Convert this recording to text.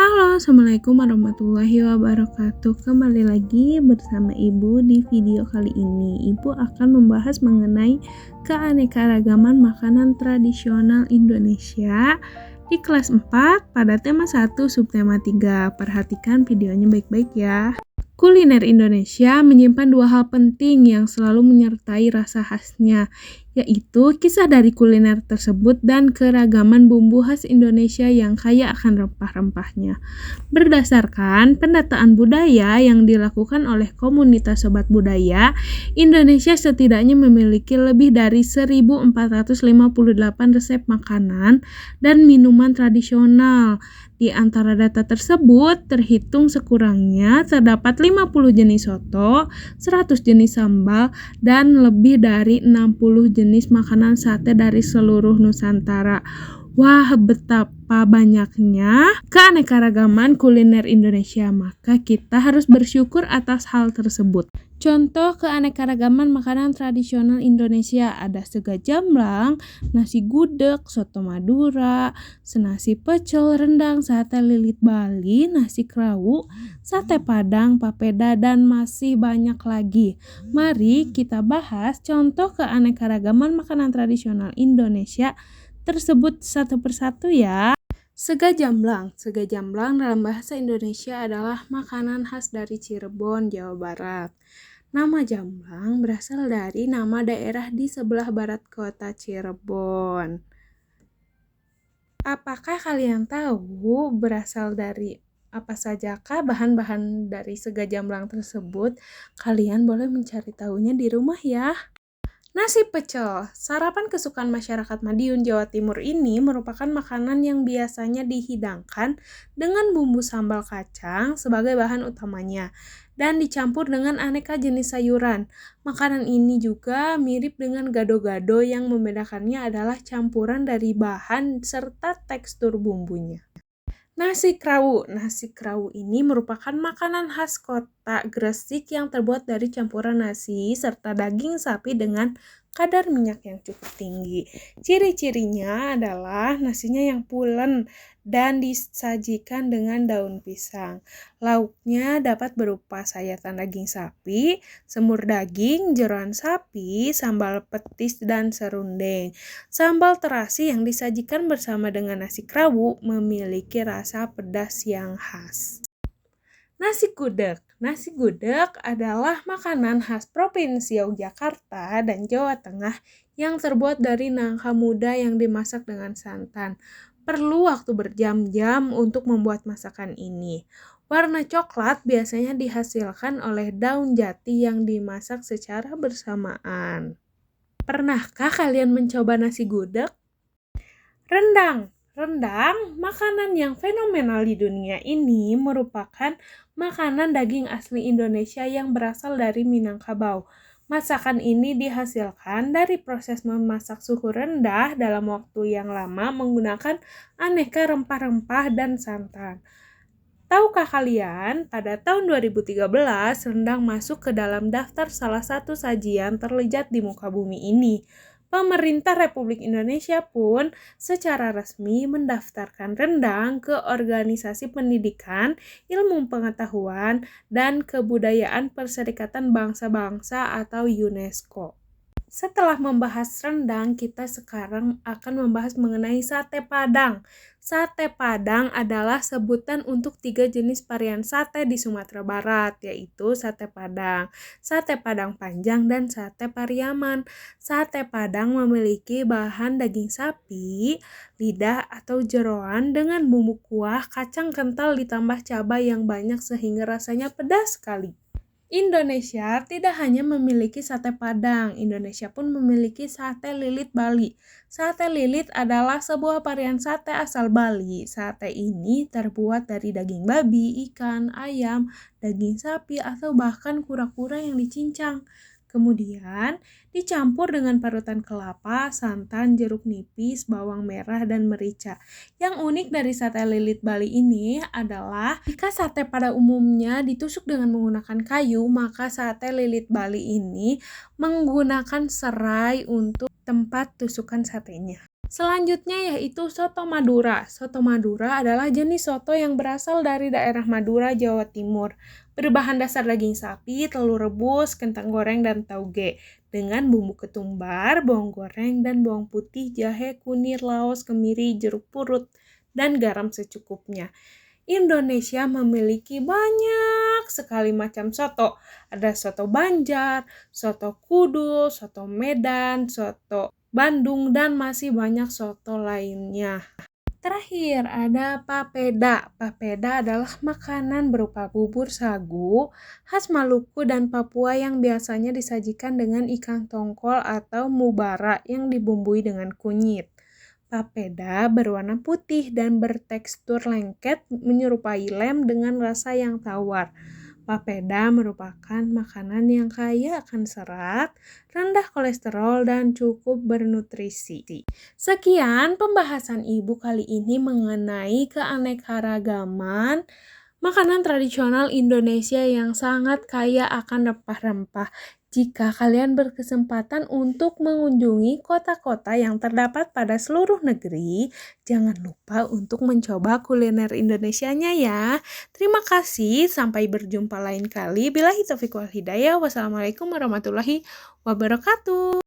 Halo, Assalamualaikum warahmatullahi wabarakatuh. Kembali lagi bersama Ibu di video kali ini. Ibu akan membahas mengenai keanekaragaman makanan tradisional Indonesia di kelas 4 pada tema 1 subtema 3. Perhatikan videonya baik-baik ya. Kuliner Indonesia menyimpan dua hal penting yang selalu menyertai rasa khasnya, yaitu kisah dari kuliner tersebut dan keragaman bumbu khas Indonesia yang kaya akan rempah-rempahnya. Berdasarkan pendataan budaya yang dilakukan oleh komunitas Sobat Budaya, Indonesia setidaknya memiliki lebih dari 1458 resep makanan dan minuman tradisional. Di antara data tersebut, terhitung sekurangnya terdapat 50 jenis soto, 100 jenis sambal, dan lebih dari 60 jenis makanan sate dari seluruh Nusantara. Wah, betapa banyaknya keanekaragaman kuliner Indonesia, maka kita harus bersyukur atas hal tersebut. Contoh keanekaragaman makanan tradisional Indonesia ada sega jamblang, nasi gudeg, soto Madura, senasi pecel, rendang, sate lilit Bali, nasi krawu, sate Padang, papeda, dan masih banyak lagi. Mari kita bahas contoh keanekaragaman makanan tradisional Indonesia tersebut satu persatu ya. Sega jamblang dalam bahasa Indonesia adalah makanan khas dari Cirebon, Jawa Barat. Nama jamblang berasal dari nama daerah di sebelah barat kota Cirebon. Apakah kalian tahu berasal dari apa sajakah bahan-bahan dari sega jamblang tersebut? Kalian boleh mencari tahunya di rumah ya. Nasi pecel, sarapan kesukaan masyarakat Madiun, Jawa Timur ini merupakan makanan yang biasanya dihidangkan dengan bumbu sambal kacang sebagai bahan utamanya dan dicampur dengan aneka jenis sayuran. Makanan ini juga mirip dengan gado-gado, yang membedakannya adalah campuran dari bahan serta tekstur bumbunya. Nasi krawu ini merupakan makanan khas kota Gresik yang terbuat dari campuran nasi serta daging sapi dengan kadar minyak yang cukup tinggi. Ciri-cirinya adalah nasinya yang pulen dan disajikan dengan daun pisang. Lauknya dapat berupa sayatan daging sapi, semur daging, jeroan sapi, sambal petis, dan serundeng. Sambal terasi yang disajikan bersama dengan nasi krawu memiliki rasa pedas yang khas. Nasi gudeg adalah makanan khas Provinsi Yogyakarta dan Jawa Tengah yang terbuat dari nangka muda yang dimasak dengan santan. Perlu waktu berjam-jam untuk membuat masakan ini. Warna coklat biasanya dihasilkan oleh daun jati yang dimasak secara bersamaan. Pernahkah kalian mencoba nasi gudeg? Rendang, makanan yang fenomenal di dunia ini, merupakan makanan daging asli Indonesia yang berasal dari Minangkabau. Masakan ini dihasilkan dari proses memasak suhu rendah dalam waktu yang lama menggunakan aneka rempah-rempah dan santan. Tahukah kalian, pada tahun 2013, rendang masuk ke dalam daftar salah satu sajian terlezat di muka bumi ini. Pemerintah Republik Indonesia pun secara resmi mendaftarkan rendang ke Organisasi Pendidikan, Ilmu Pengetahuan, dan Kebudayaan Perserikatan Bangsa-Bangsa atau UNESCO. Setelah membahas rendang, kita sekarang akan membahas mengenai sate Padang. Sate Padang adalah sebutan untuk 3 jenis varian sate di Sumatera Barat, yaitu sate Padang panjang, dan sate Pariaman. Sate Padang memiliki bahan daging sapi, lidah atau jeroan dengan bumbu kuah, kacang kental ditambah cabai yang banyak sehingga rasanya pedas sekali. Indonesia tidak hanya memiliki sate Padang, Indonesia pun memiliki sate lilit Bali. Sate lilit adalah sebuah varian sate asal Bali. Sate ini terbuat dari daging babi, ikan, ayam, daging sapi, atau bahkan kura-kura yang dicincang. Kemudian dicampur dengan parutan kelapa, santan, jeruk nipis, bawang merah, dan merica. Yang unik dari sate lilit Bali ini adalah jika sate pada umumnya ditusuk dengan menggunakan kayu, maka sate lilit Bali ini menggunakan serai untuk tempat tusukan satenya. Selanjutnya yaitu soto Madura. Soto Madura adalah jenis soto yang berasal dari daerah Madura, Jawa Timur. Berbahan dasar daging sapi, telur rebus, kentang goreng, dan tauge. Dengan bumbu ketumbar, bawang goreng, dan bawang putih, jahe, kunir, laos, kemiri, jeruk purut, dan garam secukupnya. Indonesia memiliki banyak sekali macam soto. Ada soto Banjar, soto Kudus, soto Medan, soto Bandung, dan masih banyak soto lainnya. Terakhir ada papeda. Papeda adalah makanan berupa bubur sagu khas Maluku dan Papua yang biasanya disajikan dengan ikan tongkol atau mubara yang dibumbui dengan kunyit. Papeda berwarna putih dan bertekstur lengket menyerupai lem dengan rasa yang tawar. Papeda merupakan makanan yang kaya akan serat, rendah kolesterol, dan cukup bernutrisi. Sekian pembahasan Ibu kali ini mengenai keanekaragaman makanan tradisional Indonesia yang sangat kaya akan rempah-rempah. Jika kalian berkesempatan untuk mengunjungi kota-kota yang terdapat pada seluruh negeri, jangan lupa untuk mencoba kuliner Indonesianya ya. Terima kasih, sampai berjumpa lain kali. Billahi taufiq wal hidayah. Wassalamualaikum warahmatullahi wabarakatuh.